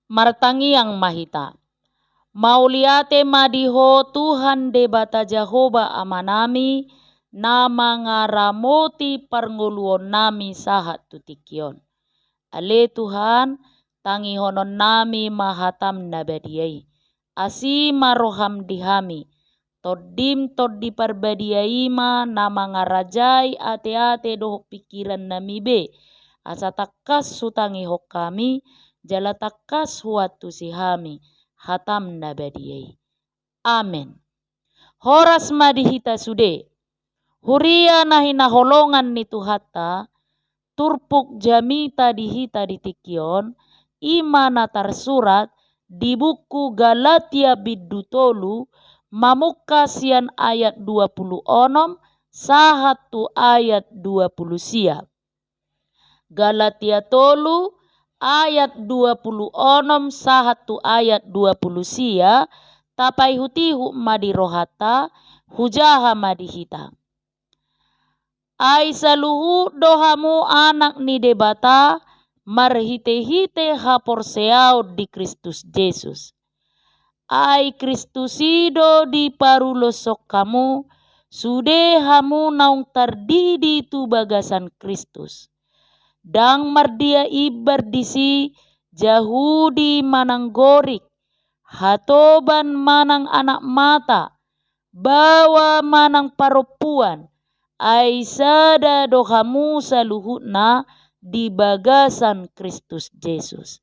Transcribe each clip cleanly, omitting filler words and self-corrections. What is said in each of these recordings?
martangi yang mahita. Mauliate madiho Tuhan debata Jehovah amanami, nama ngaramoti parnguluon nami sahat tutikion. Ale Tuhan, tangi honon nami mahatam nabadiai. Asi maroham dihami, toddim toddi parbadiai ma nama ngarajai ate-ate dohok pikiran nami be. Asa takas sutangi hok kami, jala takas huatu sihami. Hatam nabadiai. Amen. Horas madihita sude. Huria nahina holongan ni Tuhata, turpuk jamita dihita ditikion, imana tersurat di buku Galatia bidutolu, mamuka sian ayat 26, sahatu ayat 20 siap. Galatia tolu ayat 26 sahatu ayat 20 sia, tapai hutihu madirohata hujaha madihita. Ai saluhu dohamu anak ni debata marhite-hite haporseau di Kristus Yesus. Ai Kristusido di parulosok kamu sude hamu naung tardidi tu bagasan Kristus. Dang mardia ibar disi Jahudi manang gorik, hatoban manang anak mata, bawa manang parupuan, ai sada dohamu saluhutna di bagasan Kristus Yesus.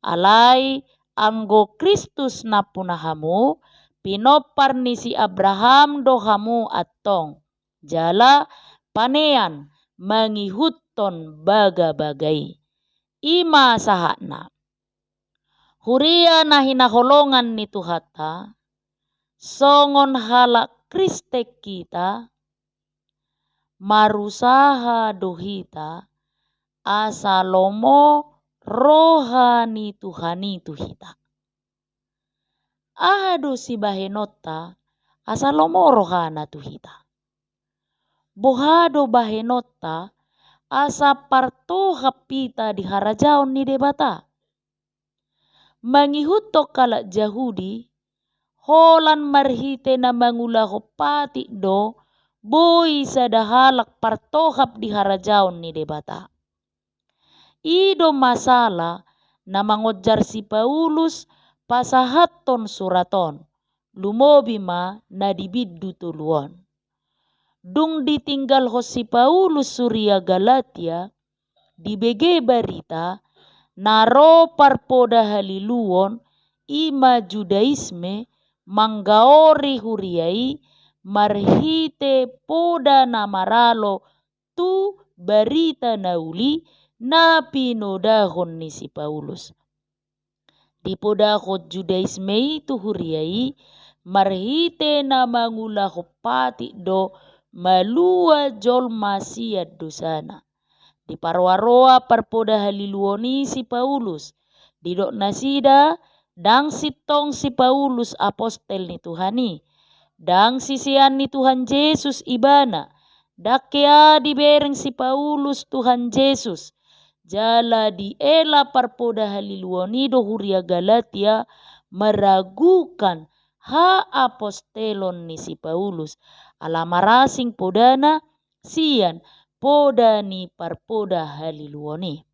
Alai anggo Kristus napunahamu, pinopar ni si Abraham dohamu attong, jala panean mangihuton baga-bagai. Ima sahakna. Huria nahina holongan ni Tuhata, songon halak Kristek kita, marusaha dohita, asalomo rohani Tuhani tuhita. Ahado si bahenota, asalomo rohana tuhita. Bohado bahenota, asa parto hapita di harajaon ni debata. Mangihutok kalak Jahudi, holan marhite na mangulahu pati do, boy sadahalak partohap di harajaon ni debata. Ido masalah na mangojar si Paulus pasahaton suraton, lumobima na dibiddu tuluon. Dung ditinggal ho si Paulus suria Galatia, dibege barita, naro parpoda haliluon, ima Judaisme, manggaori huriai, marhite poda namaralo, tu barita nauli, na pinodahon ni si Paulus. Dipodahon Judaisme itu huriai, marhite na mangulahu pati do, malua jol masiad dosana. Di parwaroa parpoda haliluoni si Paulus. Didok nasida dang sitong si Paulus apostel ni Tuhani. Dang sisian ni Tuhan Yesus ibana. Dakea dibereng si Paulus Tuhan Yesus. Jala di ela parpoda haliluoni do huria Galatia meragukan ha apostelon ni si Paulus. Alamarasing podana sian poda ni parpoda haliluoni.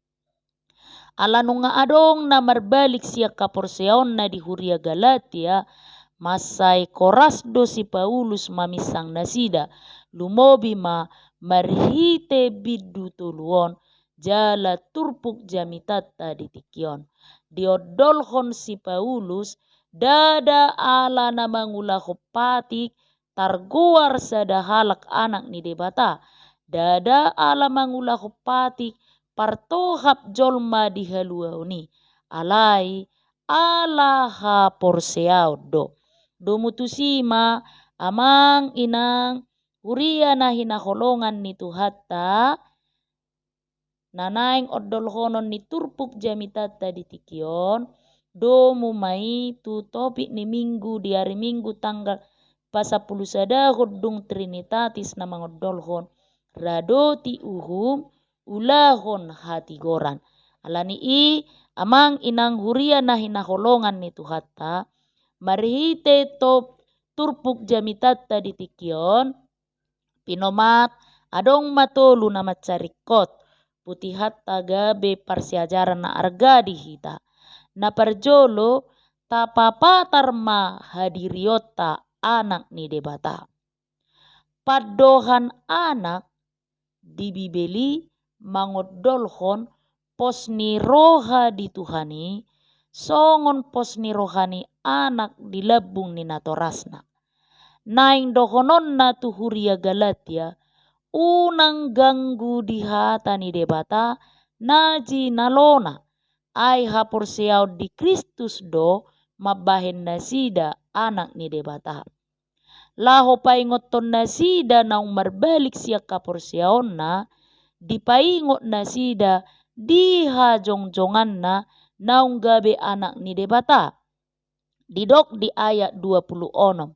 Alanunga adong na marbalik siya kaporseon na di huria Galatia, masay koras do si Paulus mamisang nasida, lumobi ma marhite biddu tuluon, jala turpuk jamitata ditikyon. Diodolhon si Paulus, dada ala na mangulahu patik, targuar sadahalak anak ni debata. Dada ala mangulahu patik, partohap jolma di haluauni. Alai ala ha porseau do. Domutusima amang inang huria na hinaholongan ni Tuhata, nanaing odolhonon ni turpuk jamitata ditikyon, domu mai tu topik ni minggu di hari minggu tanggal pasapuluh sadahod dung Trinitatis na mangodolhon radoti uhum ulahon hati goran. Alani amang inang huria na hinaholongan ni Tuhatta, marihite to turpuk jamitatta ditikyon, pinomat adong matolu na macarikot, putihat gabe parsiajaran na arga dihita. Na parjolo tapapatar ma hadiriota anak ni debata. Padohan anak dibibeli mangodolhon posni roha di Tuhani, songon posni rohani anak dilabung ni natorasna. Naing dohonon na tuhuria Galatia, unang ganggu di hata ni debata, naji nalona, ay haporseaw di Kristus do, mabahen na sida anak ni debata. Laho paingoton na sida naung marbalik siya kaporseaon na, dipaingot na sida di hajongjongan na naung gabe anak ni debata. Didok di ayat 26.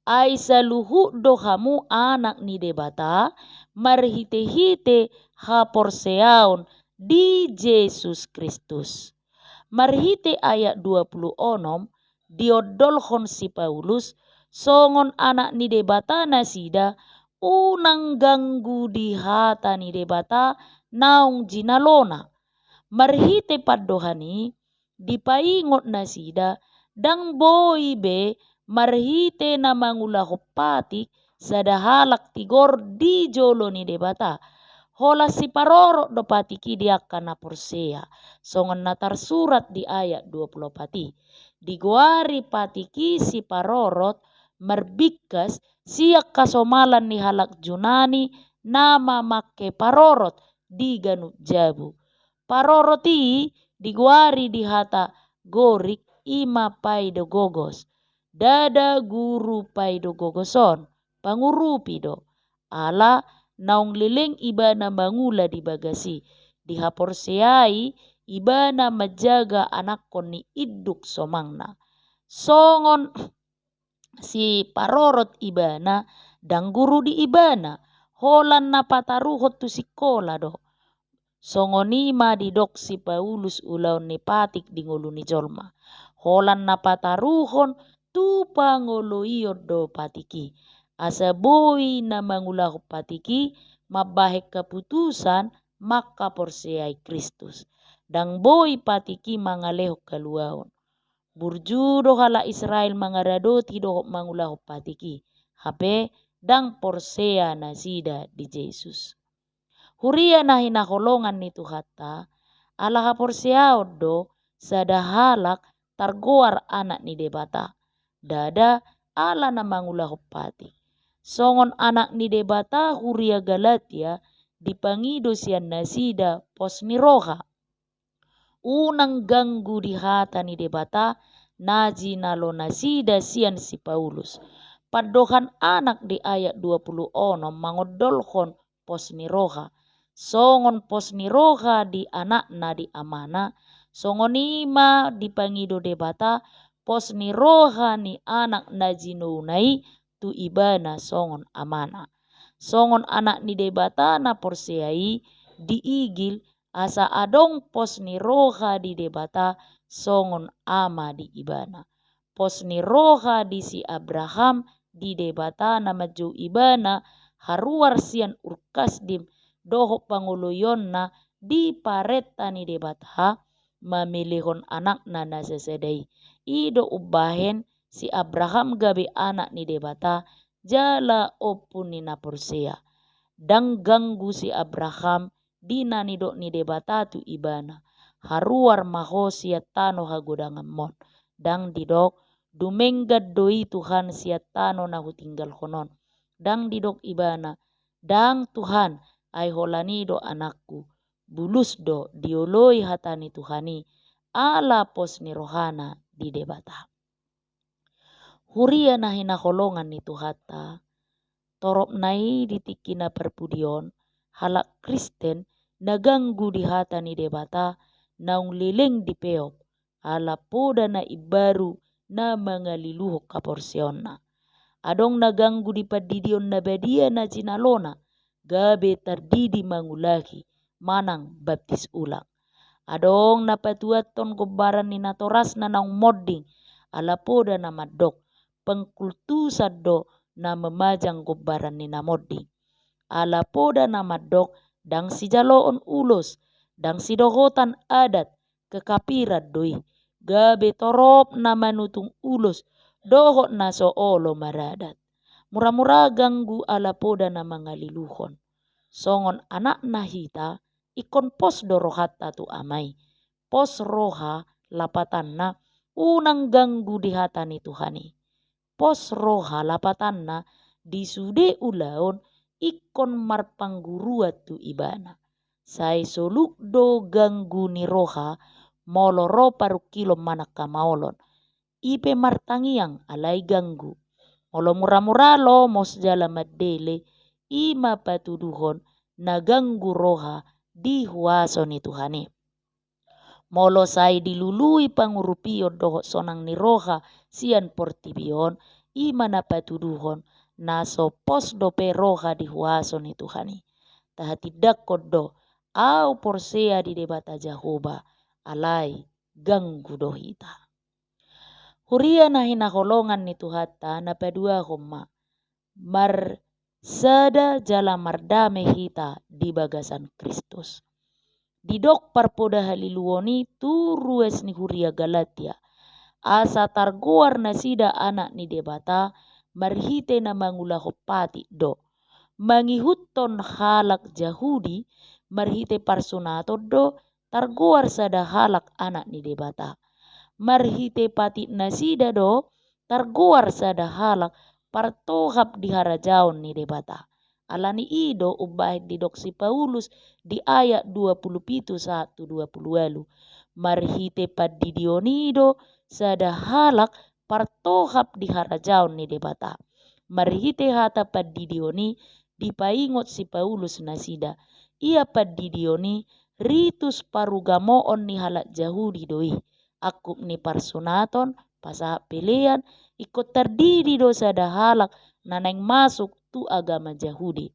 Ay saluhu dohamu anak ni debata, marhite-hite haporseaon di Yesus Kristus. Marhite ayat 26, diodolhon si Paulus, songon anak ni debata na sida, unang ganggu di hata ni debata, naung jinalona. Marhite padohani, dipaingot na sida, dang boy be, marhite na mangulahopatik, sadahalak tigor di jolo ni debata. Hola si paroro do patiki diakan na porsea. Songon natar surat di ayat 20 pati. Diguari patiki si parorot marbikas siak kasomalan ni halak junani nama make parorot di ganut jabu. Paroroti diguari di hata gorik ima paido gogos. Dada guru paido gogoson. Pangurupi do. Ala naung leleng ibana mangula di bagasi. Dihaporseai ibana majaga anak ni iduk somangna. Songon si parorot ibana dang guru di ibana. Holan na pataruhot tu sikola do. Songonima didok si Paulus ulaw ni patik di ngulu ni jolma. Holan na pataruhon tu pangoloiod do patiki. Asa boy na mangulah patiki, mabahek keputusan maka porseai Kristus. Dang boy patiki mangalehok kaluaon. Burju dohala Israel mangaradoti dohok mangulah patiki. Hape dang porsea nasida di Yesus. Huria na hinaholongan ni Tuhatta, ala porseaod do sadahalak targoar anak ni debata. Dada ala na mangulah patik. Songon anak ni debata huria Galatia dipangido sian nasida pos ni roha. Unang ganggu di hata ni debata naji nalo nasida sian si Paulus. Padohan anak di ayat 20 mangodolhon pos ni roha. Songon pos ni roha di anak na di amana. Songon ima dipangido debata pos ni roha ni anak na jinunai tu ibana songon amana. Songon anak ni debata na porseai diigil asa adong pos ni roha di debata songon ama di ibana. Pos ni roha di si Abraham di debata na maju ibana haruar sian urkasdim doho panguloyon na di pareta ni debata mamilihon anak na nasasadai. Ido ubahen si Abraham gabe anak ni debata jala opun ni naporsea. Dang ganggu si Abraham dina ni dok ni debata tu ibana. Haruar maho siat tano hagodangan mon. Dang didok dumenggad doi Tuhan siat tano na hutinggal konon. Dang didok ibana. Dang Tuhan ay holani do anakku. Bulus do dioloi hatani Tuhani. Ala pos ni rohana di debata. Huria na hinaholongan ni Tuhatta, torop nai ditikina perpudion, halak Kristen naganggu di hata ni debata, naung leleng di peop, ala poda na ibaru na mangaliluhok kaporsion na. Adong naganggu di padidion na badia na jinalona, gabe tardidi mangulahi, manang baptis ulang. Adong napatuat ton gobaran ni natoras na naung modding alapoda na madok pengkultusad do na memajang gobaran ni na modding. Alapoda na madok dang si jaloon ulos dang si dohotan adat kekapirad doi gabe torop na manutung ulos dohot na soolo maradat. Mura-mura ganggu alapoda na mangaliluhon. Songon anak na hita ikon pos do rohata tu amai. Pos roha lapatan na unang ganggu di hata ni Tuhani. Pos roha lapatan na disude ulaon ikon marpangguruat tu ibana. Sai soluk do ganggu ni roha molo ro parukilo manaka maolon. Ipe martangiang alai ganggu. Molo mura-mura lo mos jala madele ima patuduhon na ganggu roha di huaso ni Tuhani. Molo sai dilului pangurupio doho sonang ni roha sian portibion ima na patuduhon na so pos dope roha di huaso ni Tuhani. Tahatidak kodo au porsea di debata Jahoba alai ganggu dohita. Huria na hinaholongan ni Tuhata na padua homa marsada jala mardame hita di bagasan Kristus. Didok parpoda haliluoni turues ni huria Galatia. Asa targuar na sida anak ni debata marhite na mangulahopati do. Mangihutton halak Jahudi marhite parsunato do targuar sada halak anak ni debata. Marhite pati nasida do targuar sada halak partohap di harajaon ni debata. Alani ido ubah didok si Paulus di ayat 27:1-20. Marhite padidionido sada halak partohap di harajaon ni debata. Marhite hata padidioni dipaingot si Paulus nasida. Ia padidioni ritus parugamoon ni halak Jahudi doi. Akup ni parsunaton pasahap pelean ikut terdiri do sada halak naneng masuk tu agama Jahudi.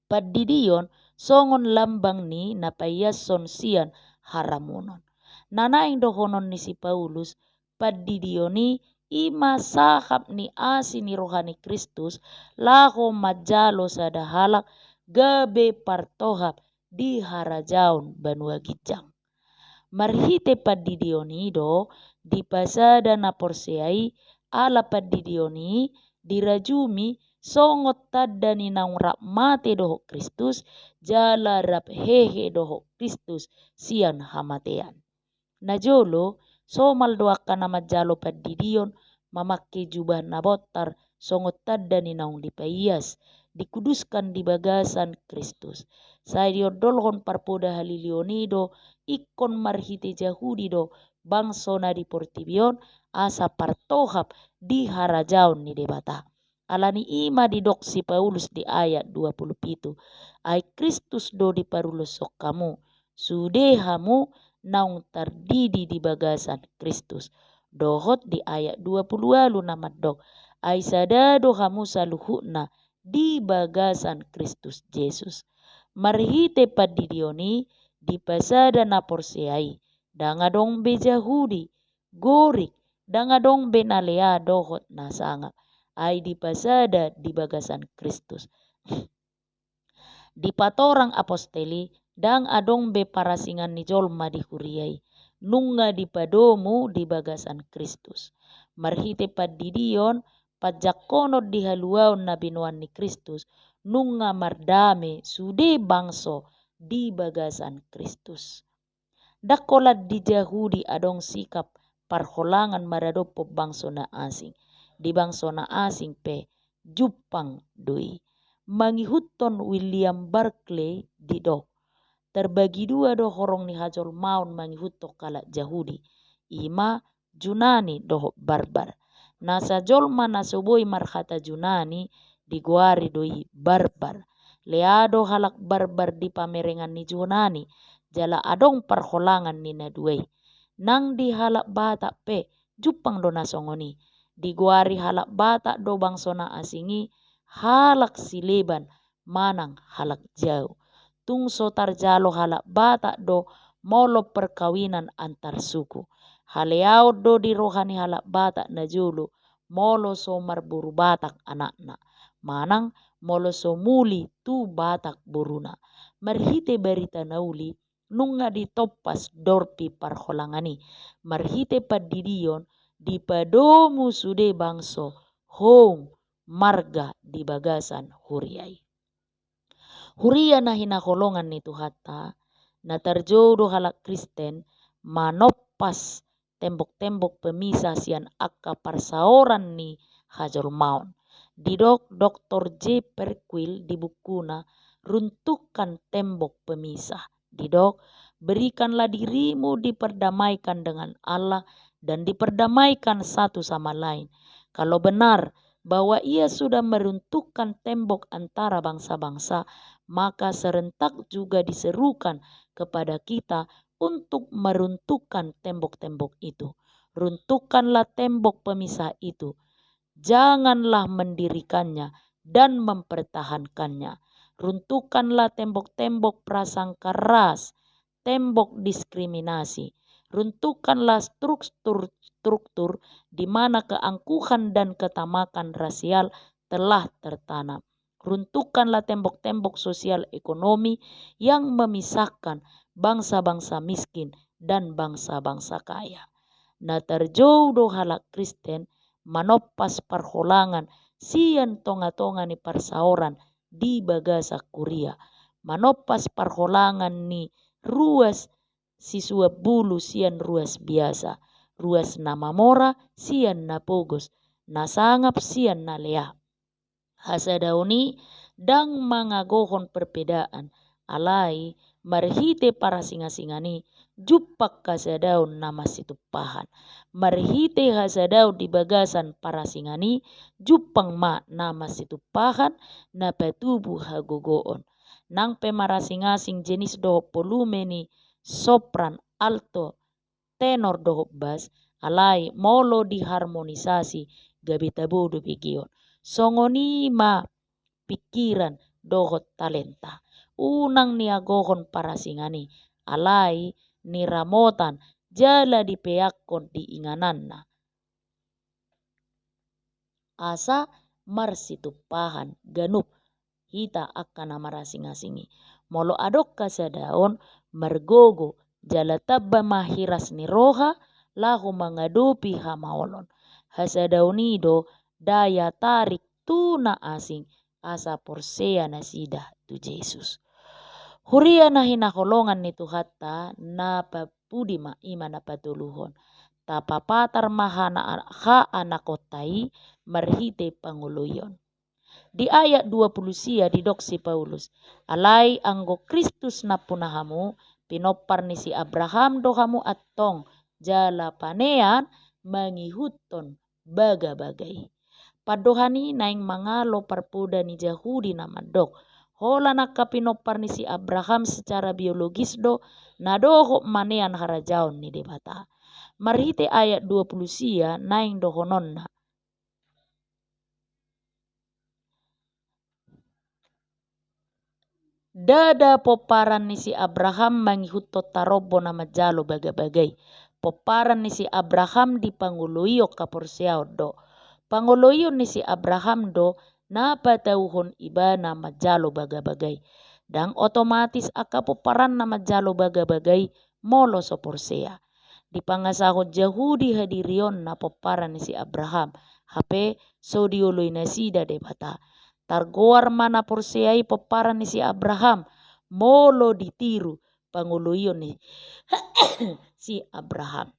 Padidion songon lambang ni napayason sian haramonon. Nanaing dohonon ni si Paulus padidioni ima sahap ni asi ni rohani Kristus laho majalo sada halak gabe partohap di harajaon banua gijang. Marhite padidioni do di pasada na porseai ala padidioni dirajumi songot tadda ni naung rap mate doho Kristus jala rap hehe doho Kristus sian hamatean. Najolo somal doakan nama jalo padidion mamakke jubah nabotar songot tadda ni naung dipaias dikuduskan di bagasan Kristus. Saya diodolhon parpoda halilionido ikon marhite Jahudi do bangsona di portibion asa partohap di harajaon ni debata. Alani ima didok si Paulus di ayat 27. Ai Kristus do di parulosok kamu. Sudehamu naung tardidi di bagasan Kristus. Dohot di ayat 20 nama dok. Ai sadado hamu saluhuna di bagasan Kristus Yesus. Marhite padidioni di pasada na porseai. Dangadong be Jahudi. Gorik. Dangadong be nalea dohot na sanga. Ai di pasada di bagasan Kristus. Di patorang aposteli dang adong be parasingan ni jolma di huriai. Nunga di padomu di bagasan Kristus. Marhite padidion pajakonod di haluaon na binuan ni Kristus. Nunga mardame sude bangso di bagasan Kristus. Dakolat di Jahudi adong sikap parholangan maradopo bangso na asing. Di bangso na asing pe Jupang doi. Mangihutton William Barclay di do. Terbagi dua do horong ni hajol maun mangihutto kalak Jahudi. Ima Junani do barbar. Nasa jolma nasoboi marhata Junani diguari doi barbar. Leado halak barbar di pamerengan ni Junani. Jala adong parholangan ni naduai. Nang di halak batak pe Jupang do nasongoni. Diguari halak batak do bangsona asingi halak sileban manang halak jauh. Tungso tarjalo halak batak do molo perkawinan antar suku. Haleao do di rohani halak batak na julu, molo so marburu batak anakna. Manang molo so muli tu batak buruna. Marhite berita nauli, nunga di toppas dorpi parholangani. Marhite padidion, di padomu sude bangso, hong marga di bagasan huriai. Huria na hinakolongan ni Tuhata, na terjodoh halak Kristen, manoppas tembok-tembok pemisah sian akka parsaoran ni hajol maun. Didok Dr. J. Perquil di bukuna, runtuhkan tembok pemisah. Didok, berikanlah dirimu diperdamaikan dengan Allah dan diperdamaikan satu sama lain. Kalau benar bahwa ia sudah meruntuhkan tembok antara bangsa-bangsa, maka serentak juga diserukan kepada kita untuk meruntuhkan tembok-tembok itu. Runtuhkanlah tembok pemisah itu. Janganlah mendirikannya dan mempertahankannya. Runtuhkanlah tembok-tembok prasangka ras, tembok diskriminasi. Runtuhkanlah struktur di mana keangkuhan dan ketamakan rasial telah tertanam. Runtuhkanlah tembok-tembok sosial ekonomi yang memisahkan bangsa-bangsa miskin dan bangsa-bangsa kaya. Na terjodoh halak Kristen manoppas parholangan sian tonga-tonga ni parsaoran di bagasa kuria. Manoppas parholangan ni ruas sisua bulu sian ruas biasa. Ruas na mamora sian na pogos. Nasangap sian na leah. Hasadauni dang mangagohon perbedaan alai marhite para singa-singani jupak kasadaun nama situpahan. Marhite hasadaun di bagasan para singani jupang ma nama situpahan na patubu hagogoon. Nang pemara singasing jenis doho polume ni sopran, alto, tenor doho bas alai molo diharmonisasi gabitabodo bigion. Songoni ma pikiran dohot talenta. Unang niagohon para singani alai ni ramotan jala dipeakon di ingananna. Asa marsitupahan ganup hita akan amara singa-singi. Molo adok kasadaon margogo jala tabba mahiras ni roha lahu mangadupi hamaolon. Hasadaunido daya tarik tuna asing asa porsea na sida tu Jesus. Huria na hinakolongan ni Tuhata na papudi ma ima na patuluhon. Tapapatar mahana ha anakotai marhite panguluyon. Di ayat 20 sia di doksi Paulus. Alai anggo Kristus na punahamu pinopar ni si Abraham dohamu attong jala panean mangihuton baga-bagai. Padohani naing mangalo parpuda ni Jahudi na mandok. Hola nakapinopar ni si Abraham secara biologis do nadoho manean harajaon ni debata. Marhite ayat 20 sia naing dohononna. Dada poparan ni si Abraham mangihuto tarobo na majalo baga-bagay. Poparan ni si Abraham di panguluyo kaporsiao do. Panguluyo ni si Abraham do napatauhon iba na majalo baga-bagay. Dang otomatis akapoparan na majalo baga-bagay molo so porsea. Di pangasahod Yahudi hadirion na poparan ni si Abraham. Hape so diuloy na sida debata. Targoar mana porseai poparan ni si Abraham molo ditiru panguluyon ni si Abraham.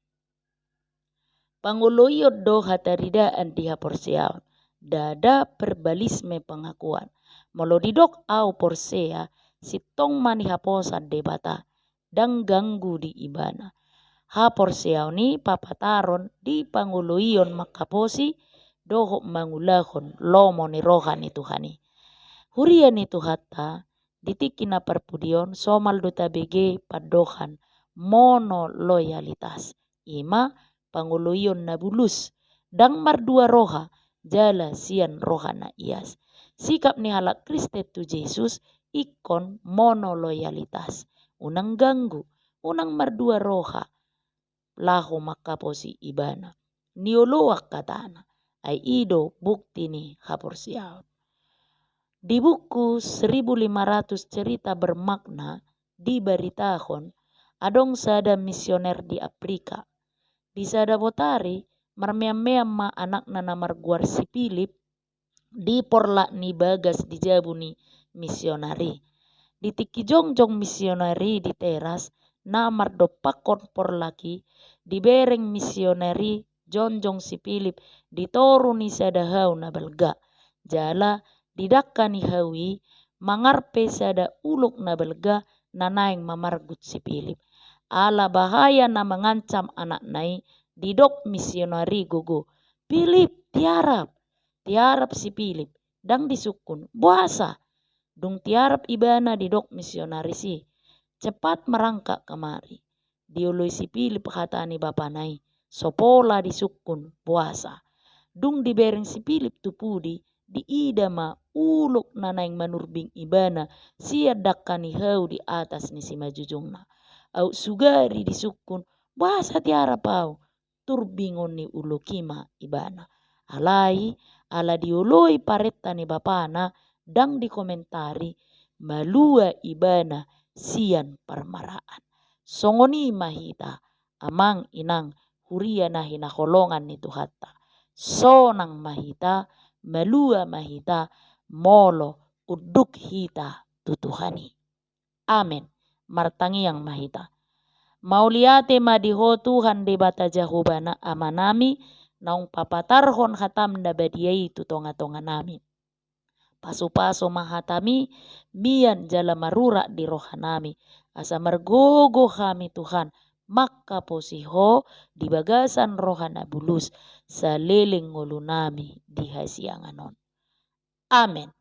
Panguluyon do hataridaan diha porseaon. Dada perbalisme pengakuan. Molo didok au porsea si tong manihaposan debata dang ganggu di ibana. Ha porseaon ni papataron di panguluyon makaposi doho mangulahon lomo ni rohan itu hani. Hurian itu hatta ditikina perpudion somal duta BG padohan mono loyalitas. Ima panguluyon na bulus dang mardua roha jala sian roha na ias. Sikap ni halak Kristen tu Jesus ikon mono loyalitas. Unang ganggu unang mardua roha lahu makaposi ibana. Nioloak katana ay ido bukti ni haporsiaw. Di buku 1500 cerita bermakna diberitakan adong sada misioner di Afrika. Di sada botari marmeam-meam ma anak na marguar si Philip di porla ni bagas di jabu ni misionari. Di tiki jongjong misionari di teras na mardopakon porlaki di bereng misionari jonjong si Philip di toru ni sada hau na balga. Jala didakka ni hawi mangarpe sada uluk na balga na naing mamargut si Philip. Ala bahaya na mengancam anak nai didok misionari gogo. Philip tiarap si Philip dang disukun buasa. Dung tiarap ibana didok misionari si. Cepat merangkak kemari. Diului si Philip kata ni bapa nai. Sopola disukun puasa. Dung dibereng si Philip tupudi di ida ma uluk nanaing manurbing ibana siad dakani hau di atas ni si majujungna. Au sugari disukun bahasa tiara pau turbingon ni ulukima ibana. Alai ala diului paretta ni bapana dang dikomentari malua ibana sian parmaraan. Songoni mahita amang inang huria na hinakolongan ni Tuhatta. Sonang mahita malua mahita molo uduk hita tutuhani. Amen. Martangi yang mahita. Mauliate madiho Tuhan de bata jahubana amanami naung papatarhon hatam da badiai tu tonga-tonga nami. Paso-paso mahatami mian jala marura di rohanami. Asa margogo kami Tuhan maka posiho di bagasan rohana bulus saleleng ngolunami di hasianganon. Amen.